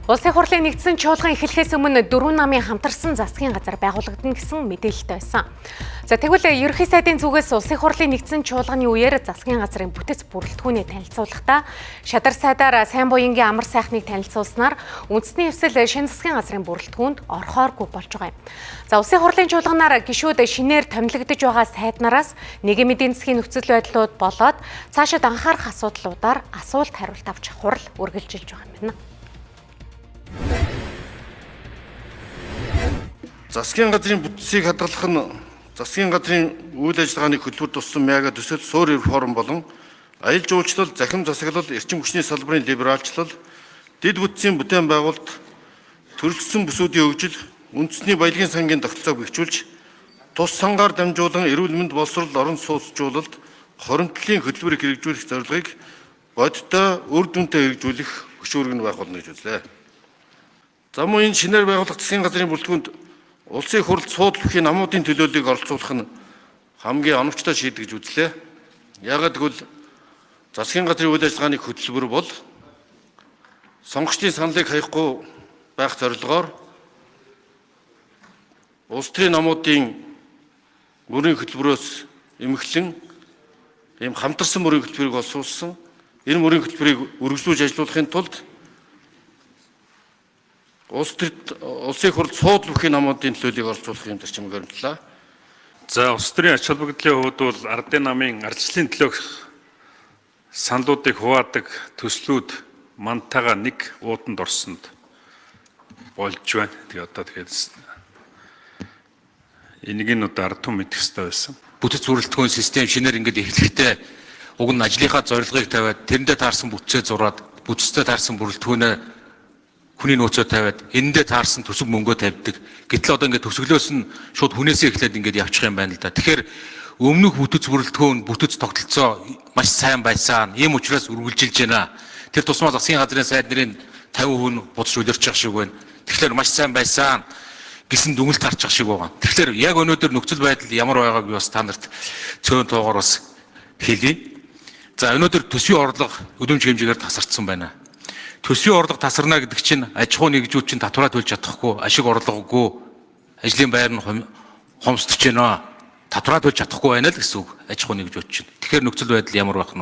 Улсын хурлын нэгдсэн чуулган эхлэхээс өмнө 4 намын хамтарсан засгийн газар байгуулагдана гэсэн мэдээлэлтэй байсан. За тэгвэл ерөнхий сайдын зүгээс улсын хурлын нэгдсэн чуулганы үеэр засгийн газрын бүтэц бүрэлдэхүүнээ танилцуулахдаа шадар сайдаар сайн буянгийн амар сайхныг танилцуулснаар үндэсний эвсэл шинэ засгийн газрын бүрэлдэхүүнд орохооргүй болж байгаа юм. За улсын хурлын чуулганаар гишүүд шинээр томилогдож байгаа сайднараас нийгмийн эдийн засгийн нөхцөл байдлууд болоод цаашид анхаарах асуудлуудаар асуулт хариулт авч хурал үргэлжилж байгаа юм байна. Засгийн газрын бүтцийг хадгалах нь засгийн газрын үйл ажиллагааны хөтөлбөр туссан мяга төсөл суур реформ болон аялал жуулчлал, захим засаглал, эрчим хүчний салбарын либералчлал, дэд бүтцийн бүтээн байгуулалт, төрөлжсөн бүсүүдийн хөгжил, үндэсний баялагын сангийн тогтолцоог бэхжүүлж, тус сангаар дамжуулан эрүүл мэнд боловсрол, орон сууцжуулалт, хоримтлалын хөтөлбөрийг хэрэгжүүлэх зорилгыг бодиттой үр дүнтэй хэрэгжүүлэх хөшүүрэг нь байх болно гэж үзлээ. За мөн энэ шинээр байгуулах засгийн газрын бүрэлдэхүүнд улсын хурлд суудлын бүхий намуудын төлөөллийг оролцуулах нь хамгийн оновчтой шийдэл гэж үзлээ. Яагаад гэвэл засгийн газрын үйл ажиллагааны хөтөлбөр бол сонгогчдын саналыг хаяхгүй байх зорилгоор улс төрийн намуудын мөрийн хөтөлбөрөөс эмхлэн ийм хамтарсан мөрийн хөтөлбөрийг олсуулсан. Энэ мөрийн хөтөлбөрийг үргэлжлүүлж ажиллуулахын тулд улсын хурлд суудлын бүхий намуудын төлөөллийг оролцуулах юм зарчмыг баримтлаа. За улс төрийн ач холбогдлын хувьд бол ардын намын ардчлалын төлөөх саналуудыг хуваадаг төслүүд мантайгаа нэг ууданд орсонд болж байна. Тэгээ одоо энийг нь одоо ард түмэн мэдэх хэрэгтэй байсан. Бүтэц бүрэлдэхүүн систем шинээр ингээд эхлэхдээ уг нь ажлынхаа зорилгыг тавиад тэрэндээ таарсан бүтцээ зураад бүтцтэй таарсан бүрэлдэхүүнээ хүний нөөцөө тавиад эндээ таарсан төсөв мөнгөө тавьдаг. Гэтэл одоо ингээд төсөглөөс нь шууд хүнээсээ эхлээд ингээд явчих юм байна л да. Тэгэхээр өмнөх бүтэц бүрэлдэхүүн, бүтэц тогтолцоо маш сайн байсан. Ийм учраас үргэлжилж байна. Тэр тусмаа засгийн газрын сайд нарын 50% будж үлэрч байгаа шиг байна. Тэгэхээр маш сайн байсан гэсэн дүгнэлт гарч байгаа шиг байгаа. Тэгэхээр яг өнөөдөр нөхцөл байдал ямар байгааг би бас та нарт цөөн тоогоор бас хэлье. За өнөөдөр төсвийн орлого өдөөмж хэмжээгээр тасарсан байна. Төсвийн орлого тасарна гэдэг чинь аж ахуй нэгжүүд чинь татвараа төлж чадахгүй, ашиг орлогогүй, ажлын байр нь хомсдож байна. Татвараа төлж чадахгүй байна л гэсэн үг аж ахуй нэгжүүд чинь. Тэгэхээр нөхцөл байдал ямар байх нь